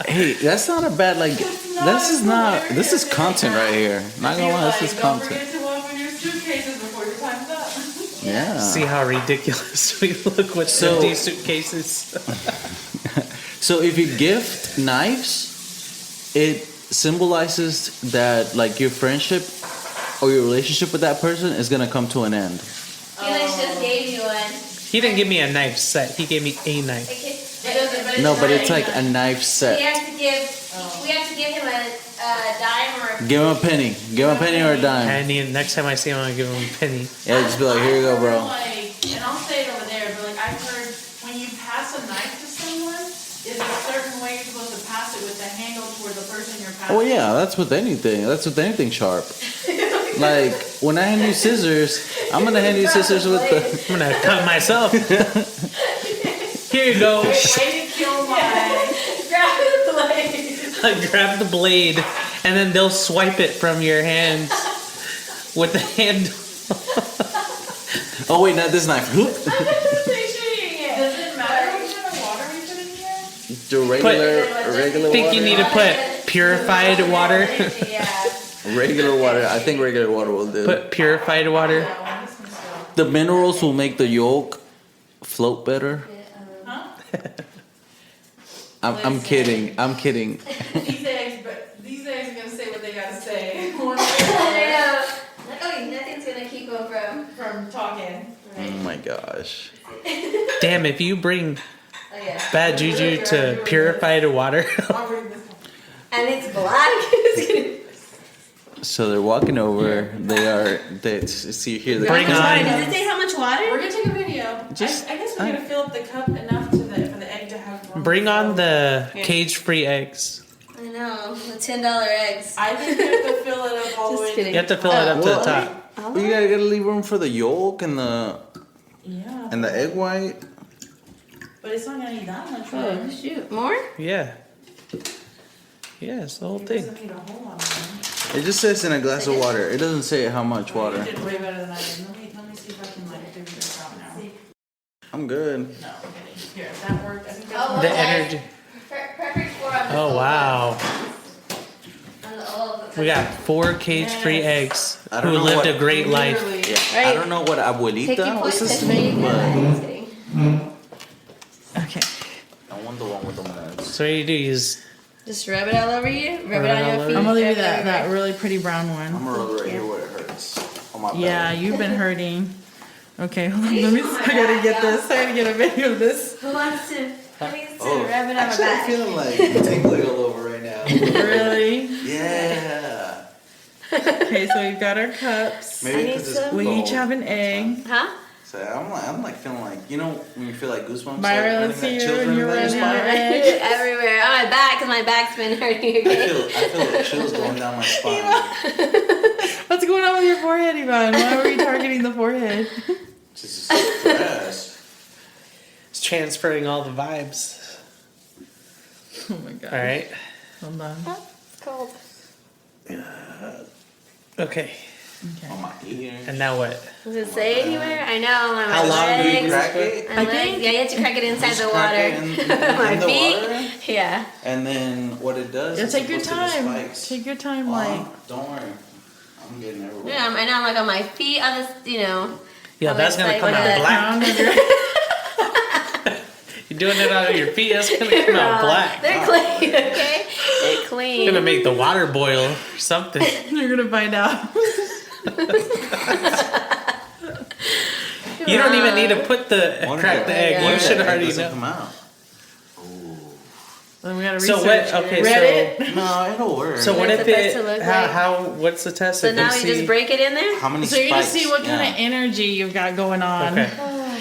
Hey, that's not a bad this is content right here. Not gonna lie, this is Don't content. forget to walk with your suitcases before your time's up. Yeah. See how ridiculous we look with So- empty suitcases. So if you gift knives, it symbolizes that your friendship or your relationship with that person is gonna come to an end. Felix just gave you one. He didn't give me a knife set. He gave me a knife. No, but it's like a knife set. We have to give him a dime or a Give him a penny. Give him a penny or a dime. And next time I see him, I'll give him a penny. Yeah, just be like, here you go, bro. Like, and I'll say it over there, but like I've heard when you pass a knife to someone, there's a certain way you're supposed to pass it with the handle toward the person you're passing. Oh yeah, that's with anything. That's with anything sharp. Like when I hand you scissors, I'm gonna hand you scissors with the. I'm gonna cut myself. Here you go. Way to kill my. grab the blade. Grab the blade, and then they'll swipe it from your hands with the handle. Oh wait, not this knife. Does it matter what kind of water we put in here? The regular I think water. you need to put purified water. Regular water. I think regular water will do. Put purified water. The minerals will make the yolk float better. I'm kidding. I'm kidding. These eggs are gonna say what they gotta say. Nothing's gonna keep them from talking. Oh my gosh. Damn, if you bring bad juju to purified water. And it's black. So they're walking over. They see here. Bring Does on. it say how much water? We're gonna take a video. Just- I guess we're gonna fill up the cup enough for the egg to have room. Bring on the cage-free eggs. I know, the $10 eggs. I think you have to fill it up all the Just way. kidding. You have to fill it up to the What? top. You gotta leave room for the yolk and the egg white. But it's not gonna need that much Oh, room. shoot. More? Yeah. Yeah, it's the whole It thing. doesn't need a whole lot of room. It just says in a glass of water. It doesn't say how much You water. did way better than I did. Let me see if I can like figure this out now. I'm good. No, okay. Here, if that worked. I think that's Oh, The okay. energy. Perfect for on the Oh, oven. wow. On the oven. We got 4 cage-free Yes. eggs I don't who know lived what- a great life. Literally. I Right. don't know what Take your abuelita was points. his That's very name, good. but Just kidding. Okay. I want the one with the nuts. So what you do is Just rub it all over you. Rub Rub it it on all your over. feet. I'm gonna leave you rub it that everywhere. really pretty brown I'm one. gonna rub it right here where it hurts. On my belly. Yeah, you've been hurting. Okay, hold on. Let me. I gotta get this. I gotta get a video of this. Who wants to rub it on my Actually, I'm back? feeling like tingling all over right now. Really? Yeah. Okay, so we've got our cups. Maybe I need because it's some. We cold. each have an egg. Huh? So I'm like feeling like, you know when you feel like goosebumps. Myra, like let's see running you at and you're down your running spine? out. Egg. Everywhere. On my back, because my back's been hurting. I Okay? feel the chills going down my spine. What's going on with your forehead, Ivan? Why were you targeting the forehead? Just stress. it's transferring all the vibes. Oh my god. All right. Hold on. It's cold. Okay. On my ear. And now what? Does it say anywhere? I know. On my How long do you legs. Crack it. My I legs. think- Yeah, you have to crack it inside Just the crack water. it in My the feet. water. Yeah. And then what it does Yeah, is take it your goes to the time. spikes. Take your time, Well, like. don't worry. I'm getting everywhere. Yeah, I know. I'm like on my feet on this, Yeah, on that's this, gonna like, come what out is that? black. Pound of your- You're doing it out of your feet. That's gonna come out black. They're clean, okay? They're clean. Gonna make the water boil or something. You're gonna find out. You don't even need to put Wonder crack if- the egg. Yeah. You should It already doesn't know. come out. Then we gotta So research. what? Okay, Reddit. No, it'll work. so what What's if it it? supposed to look How? like? How? What's the test? So If now you see- just break it in there? How many So you're gonna spikes? see what kind Yeah. of energy you've got going on. Okay.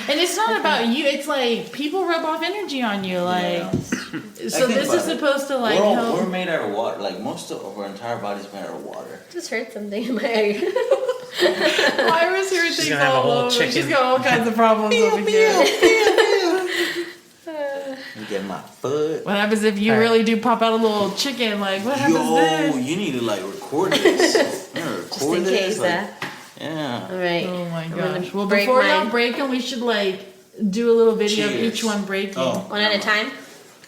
And it's not about you. It's like people rub off energy on you. Like, Yeah. so Think this about is it. supposed to like we're help. made out of water. Like most of our entire body's made out of water. Just heard something in my egg. Myra's hearing She's things gonna have a all whole over. chicken. She's got all kinds of problems over here. You get my foot. What happens if you All right. really do pop out a little chicken? Like, what happens Yo, then? you need to like record this. You know, Just record in this. case, Like, yeah. All right. Oh my I'm gonna gosh. Well, break before y'all mine. break them, we should like do a little video of Cheers. each one breaking. Oh. One at a time?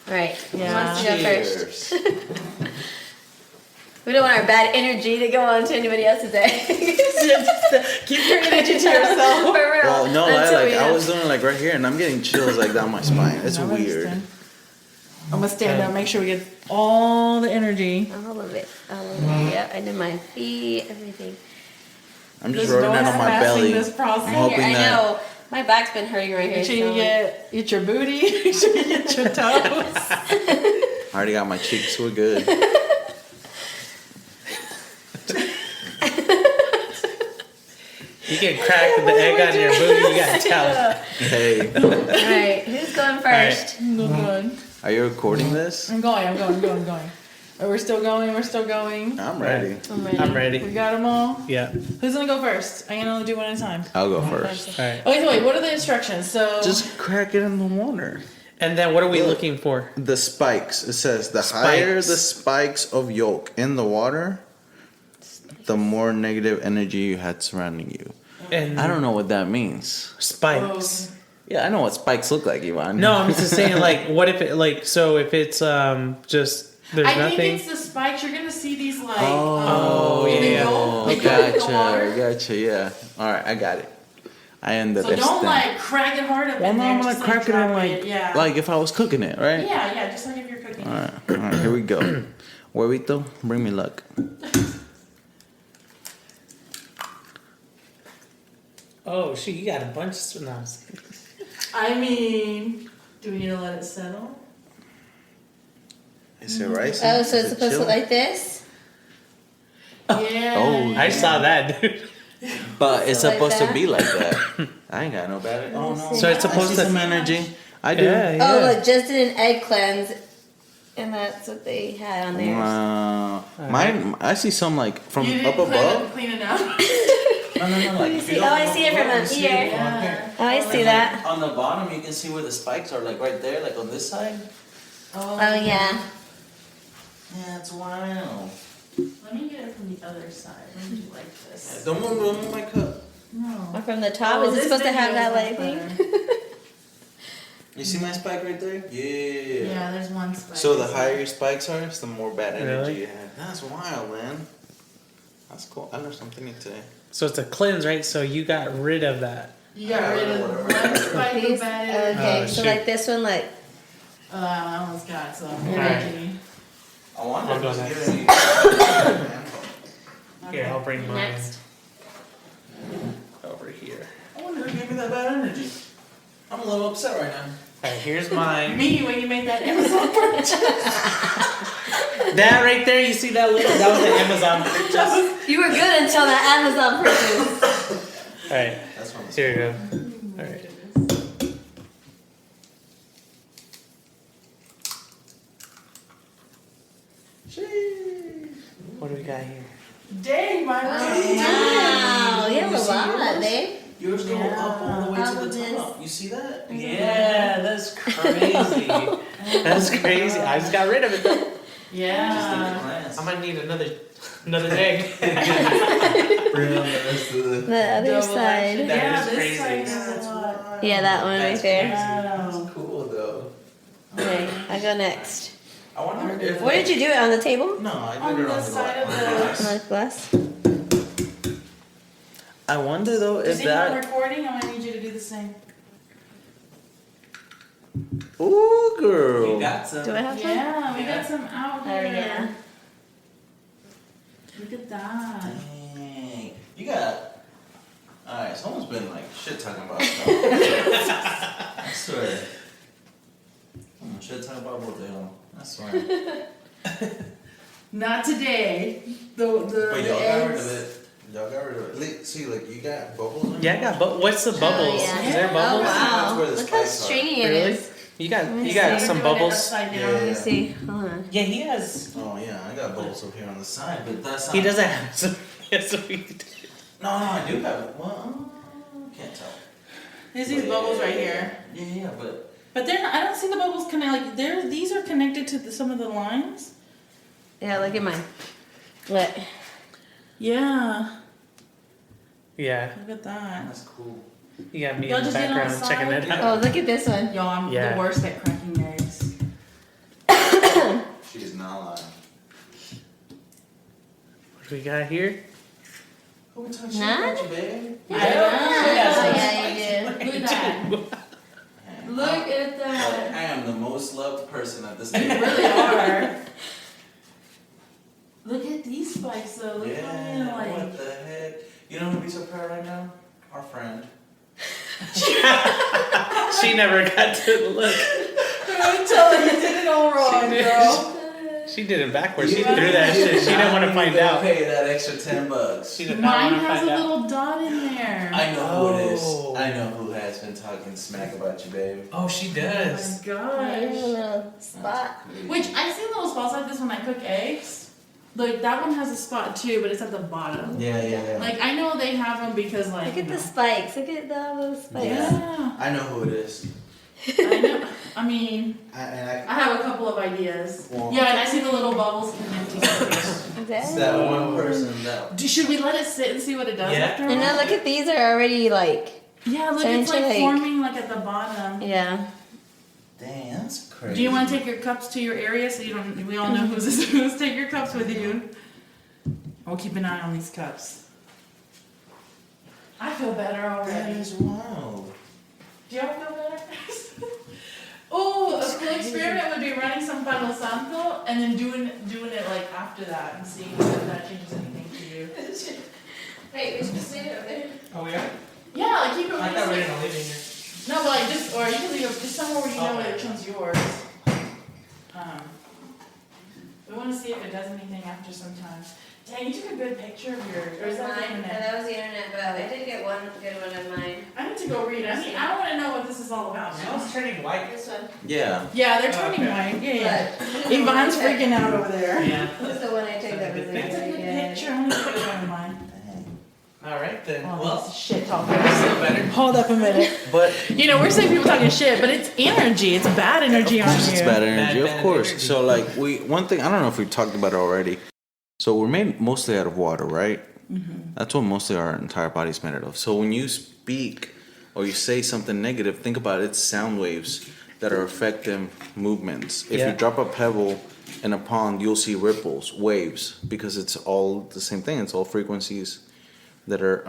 All right. Yeah. Who wants to go first? Cheers. We don't want our bad energy to go on to anybody else's egg. Keep your energy to yourself. For real. Well, no, Until like we I have- was doing it like right here, and I'm getting chills like down my spine. It's I'm weird. gonna stand up, make sure we get all the energy. All of it. All of it. Yep. I did my feet, everything. I'm just This rolling it dog's on my passing belly. this process. I'm hoping I that know. My back's been hurting right here. Make sure you so- get your booty. Make sure you get your toes. I already got my cheeks. We're good. You can crack the egg on your booty. You gotta tell it. Hey, All right, who's going first? No good. are you recording this? I'm going. Oh, we're still going. I'm ready. I'm ready. I'm We ready. got them all. Yeah. Who's gonna go first? I can only do one at a time. I'll go first. All right. Okay, so wait. What are the instructions? So Just crack it in the water. And then what are we looking for? The spikes. It says the higher the spikes of yolk in the water, the more negative energy you had surrounding you. And I don't know what that means. spikes. Yeah, I know what spikes look like, Ivan. No, I'm just saying, like, what if it, like, so if it's just there's I nothing. think it's the spikes. You're gonna see these like. Oh, yeah, they yeah. go- they go in the water. Gotcha. Yeah. All right, I got it. I ended So this don't thing. like crack it hard up Well, in no, there. I'm gonna just, crack it in drop like, yeah. like if I was cooking it, right? Yeah, just like if you're cooking. All right, here we go. Huevito, bring me luck. Oh, shit, you got a bunch of no, I mean, do we need to let it settle? Is it rice? Oh, so it's supposed to look like this? Yeah. Oh, I saw that, dude. But it's Like supposed that? to be like that. I ain't got no bad. Oh no. So it's supposed I see to- some energy. I do. Yeah, Oh, yeah. look, just did an egg cleanse, and that's what they had on theirs. Mine. I see some like from You up didn't above. clean it up. No. Like, if you see? don't Oh, I look see it from above, up you see here. it from here. Oh, I see that. On the bottom, you can see where the spikes are, like right there, like on this side. Oh, yeah. Yeah, it's wild. Let me get it from the other side. Let me do like this. Don't move my cup. No. Or from the top? Oh, Is it this supposed to have video that is like much thing? better. You see my spike right there? Yeah. Yeah, there's one spike. So the higher your spikes are, the more bad energy Really? you have. That's wild, man. That's cool. I learned something new today. So it's a cleanse, right? So you got rid of that. You got rid of one spike of These? bad energy. Okay, Oh, so shoot. like this one, like, I almost got some Alright. energy. I wonder I'll if go it's next. giving me. Here, I'll bring mine next. over here. I wonder who gave me that bad energy. I'm a little upset right now. All right, here's mine. Me, when you made that Amazon purchase. That right there, you see that little? That was an Amazon purchase. You were good until that Amazon purchase. All right, That's one. here we go. All right. What do we got here? Dang, my Wow, you have a lot, babe. Yours go up all the way How to about the this? top. You see that? Yeah, that's crazy. That's crazy. I just got rid of it. Yeah. I might need another egg. Bring on the rest of the. The other Double side. action. That Yeah, is this crazy. side has a lot. Yeah, that one right there. Wow. Cool though. Okay, I go next. I wonder if. Where did you do it? On the table? No, I On did it the on side of glass. On the glass? I wonder though Is if anyone that. recording? I'm gonna need you to do the same. Ooh, girl. Do I have some? Yeah, we got some out Oh, here. yeah. Look at that. Dang. You got. Alright, someone's been like shit talking about stuff. I swear. Someone shit talking about what the hell. I swear. Not today. The But y'all got rid eggs. of it. Y'all got rid of it. See, like you got bubbles in Yeah, I got. What's the bubbles? Oh, yeah. Is there Oh, bubbles? wow. That's where the Look how spikes are. stringy it Really? is. You got me some Doing it bubbles. upside down. Yeah. Let me see. Hold on. Yeah, he has. Oh yeah, I got bubbles up here on the side, but that's not. He doesn't have some. Yes, we do. No, I do have it. Well, can't tell. There's these bubbles right here. Yeah, but But they're not, I don't see the bubbles connect. Like these are connected to some of the lines. Yeah, look at mine. Look. Yeah. Yeah, Look at that. that's cool. you got me Y'all in the just did on background the checking side? it out. Oh, look at this one. Yo, I'm Yeah. the worst at cracking eggs. She's not lying. What do we got here? Who touched you, None? babe? Yeah, you did. Look at that. Look at that. I am the most loved person at this You table. really are. Look at these spikes though. Look how many Yeah, like. what the heck? You know who be so proud right now? Our friend. She never got to look. I'm telling you, did it all wrong, girl. She did it backwards. She threw that shit. She didn't want to find out. Pay that extra $10. She did not Mine want to has find a out. little dot in there. I know who it is. Oh. I know who has been talking smack about you, babe. Oh, she Oh does. my gosh. little spot. Which I see little spots like this when I cook eggs. Like that one has a spot too, but it's at the bottom. Yeah. Like I know they have them because like. Look at the spikes. Look at all those spikes. Yeah. I know who it is. I know. I mean, I I have a couple of ideas. Well- Yeah, and I see the little bubbles in the empty space. it's that one person that. Should we let it sit and see what it does Yeah. after? a And now while? look at these are already like, Yeah, look, Starting it's to, like like- forming like at the bottom. yeah. Dang, that's crazy. Do you want to take your cups to your area so you don't? We all know who's take your cups with you. We'll keep an eye on these cups. I feel better That already. is wild. Do y'all feel better? Oh, a cool experiment would be running some Palo Santo and then doing it like after that and seeing if that changes anything for you. Wait, we should sit over there. Oh, yeah? Yeah, like keep it. I thought we were going to leave it here. No, but like just, or you can leave it just somewhere where you know Okay. which one's yours. We want to see if it does anything after some time. Dang, you took a good picture of yours. Or is that the Mine? internet? That was the internet, but I did get one good one of mine. I need to go read it. I want to know what this is all about Now now. it's turning white. This one. Yeah. Yeah, they're turning Okay. white. Yeah. But Yvonne's freaking out over there. Yeah. This is the one I took that was That's That's a really good good. picture. I'm gonna put it on mine. Dang. All right, then. Oh, Well, this is shit talking. still better. Hold up a minute. But You know, we're saying people talking shit, but it's energy. It's bad energy on you. it's bad energy, Bad of course. energy. So like one thing I don't know if we've talked about it already. So we're made mostly out of water, right? That's what mostly our entire body's made out of. So when you speak or you say something negative, think about it, it's sound waves that are affecting movements. If Yeah. you drop a pebble in a pond, you'll see ripples, waves, because it's all the same thing. It's all frequencies that are,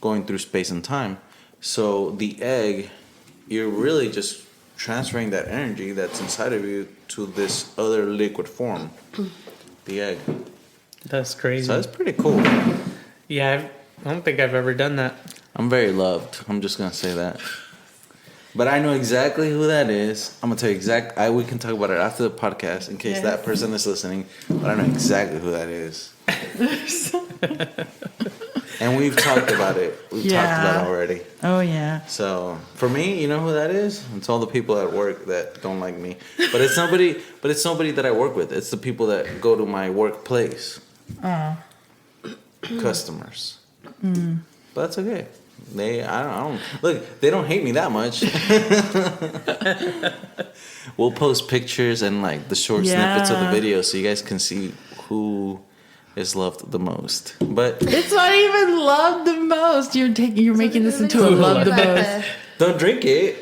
going through space and time. So the egg, you're really just transferring that energy that's inside of you to this other liquid form, the egg. That's crazy. So that's pretty cool. Yeah, I don't think I've ever done that. I'm very loved. I'm just gonna say that. But I know exactly who that is. I'm gonna tell you we can talk about it after the podcast in case that person is listening. But I know exactly who that is. And we've talked about it. We've talked about it already. Oh yeah. So for me, you know who that is? It's all the people at work that don't like me. But it's nobody. But it's nobody that I work with. It's the people that go to my workplace. Customers. But that's okay. I don't look. They don't hate me that much. We'll post pictures and like the short snippets of the Yeah. video so you guys can see who is loved the most. But It's not even love the most. You're making this into a love the most. don't drink it.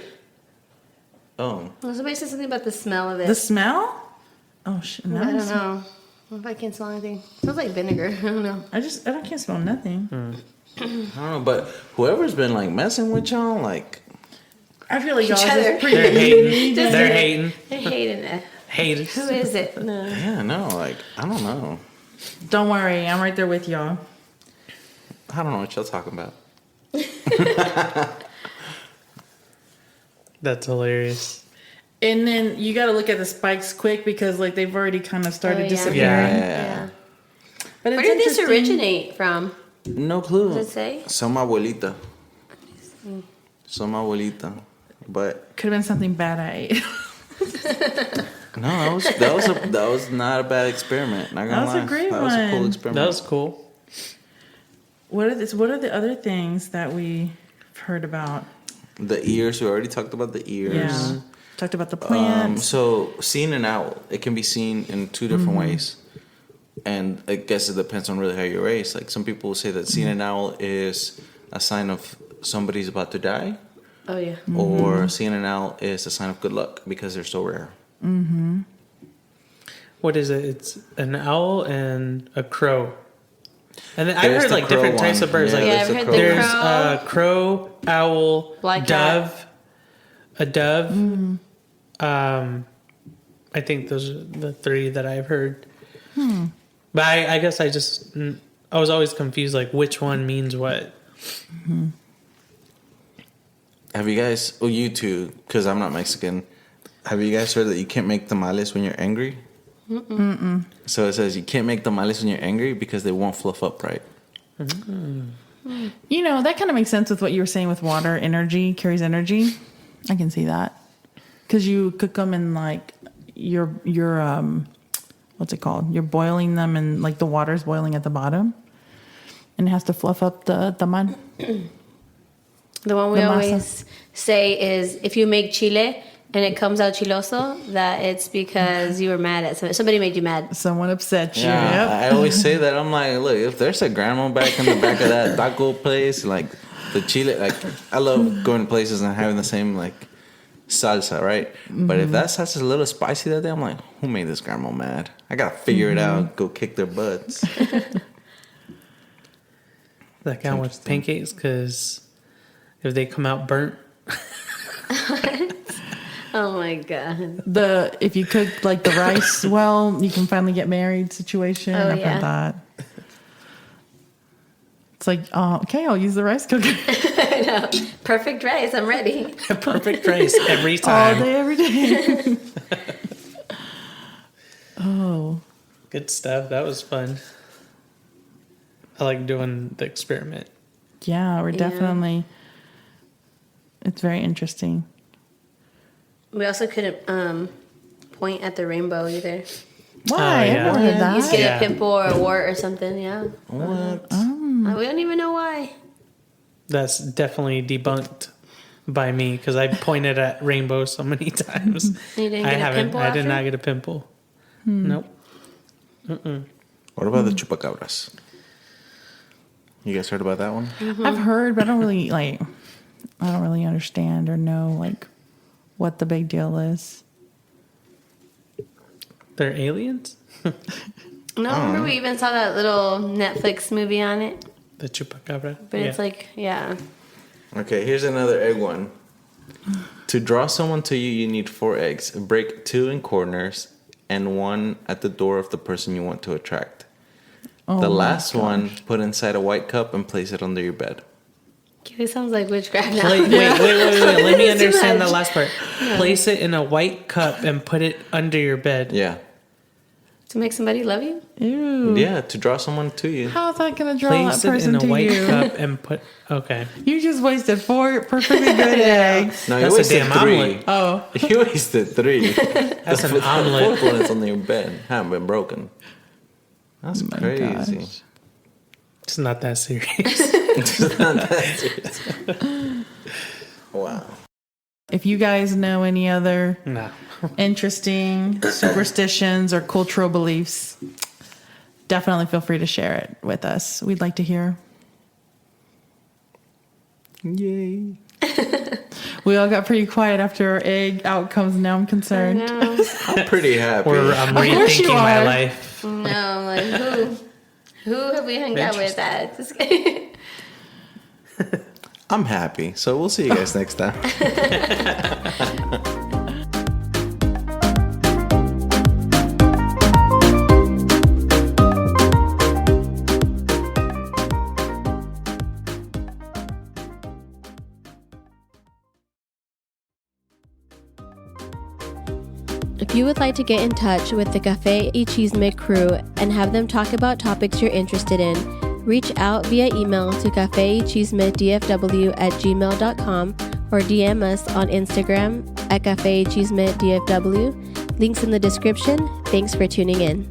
Oh. Well, somebody said something about the smell of it. The smell? Oh shit! No, I don't know. I don't know if I can smell anything. Smells like vinegar. I don't know. I can't smell nothing. I don't know, but whoever's been like messing with y'all, like I feel like y'all Each are other. just pretty. They're hating. They're hating. They're hating it. Haters. Who is it? No. yeah, no, like I don't know. Don't worry, I'm right there with y'all. I don't know what y'all talking about. That's hilarious. And then you got to look at the spikes quick because like they've already kind of started Oh, yeah. disappearing. Yeah. But it's Where did this interesting. originate from? No clue. Does it say? Some abuelita. Some abuelita. But Could have been something bad I ate. no, that was not a bad experiment. Not gonna That was a lie. great That was a cool one. experiment. That was cool. What are the other things that we've heard about? The ears. We already talked about the ears. Yeah. Talked about the plants. So seeing an owl, it can be seen in two different ways, and I guess it depends on really how you're raised. Like some people will say that seeing an owl is a sign of somebody's about to die, Oh yeah. or seeing an owl is a sign of good luck because they're so rare. What is it? It's an owl and a crow. And then I've There's heard the like crow different types one. of birds. Yeah, Like Yeah, there's I've the heard crow. the there's crow. crow, owl, Black dove, a dove. I think those are the three that I've heard. But I guess I was always confused, like which one means what. Have you guys, you too, because I'm not Mexican, have you guys heard that you can't make tamales when you're angry? Mm-mm. So it says you can't make tamales when you're angry because they won't fluff up right. You know, that kind of makes sense with what you were saying with water. Energy carries energy. I can see that. Because you cook them in like you're what's it called? You're boiling them and like the water's boiling at the bottom. And it has to fluff up the tamal. The one we The masa. always say is if you make chile and it comes out chiloso, that it's because you were mad at somebody made you mad. Someone upset you. Yeah, Yep. I always say that. I'm like, look, if there's a grandma back in the back of that taco place, like the chile, like I love going to places and having the same like salsa, right? But if that salsa's a little spicy that day, I'm like, who made this grandma mad? I gotta figure it out. Go kick their butts. That count with pancakes because if they come out burnt, Oh my god. If you cook like the rice well, you can finally get married situation. Oh, I've yeah. heard that. It's like, okay, I'll use the rice cooker I know. Perfect rice. I'm ready. perfect rice every all time. day, every day. Oh, Good stuff. That was fun. I like doing the experiment. yeah, we're definitely. It's very interesting. We also couldn't point at the rainbow either. Why? yeah. Everyone did that. You get Yeah. a pimple or a wart or something. Yeah. What? We don't even know why. That's definitely debunked by me because I pointed at rainbow so many times. You didn't I get a haven't. pimple I did after? not get a pimple. Nope. What about the chupacabras? You guys heard about that one? I've heard, but I don't really understand or know like what the big deal is. They're aliens. No, remember we even saw that little Netflix movie on it? The chupacabra. But it's like, yeah. Okay, here's another egg one. To draw someone to you, you need 4 eggs. Break 2 in corners and 1 at the door of the person you want to attract. Oh The my last gosh. one, put inside a white cup and place it under your bed. Okay, this sounds like witchcraft now. Wait. Let me It's too understand the much. last part. Place it in a white cup and put it under your bed. Yeah. To make somebody love you? Ew. Yeah, to draw someone to you. How's that gonna draw Place that it person in a to white you? cup and put. Okay. You just wasted 4 perfectly good eggs. No, That's you a wasted damn 3. omelet. Oh, You wasted 3. That's an The omelet. 4th one is under your bed. Haven't been broken. That's my crazy. gosh. It's not that serious. Wow. If you guys know any other No. interesting superstitions or cultural beliefs, definitely feel free to share it with us. We'd like to hear. Yay. We all got pretty quiet after our egg outcomes. Now I'm concerned. No, I'm pretty happy. I'm course you rethinking my are. life. no, like who have we hung out with that? Just kidding. I'm happy. So we'll see you guys next time. If you would like to get in touch with the Café y Chisme crew and have them talk about topics you're interested in, reach out via email to cafechismedfw@gmail.com or DM us on Instagram at cafechismedfw. Links in the description. Thanks for tuning in.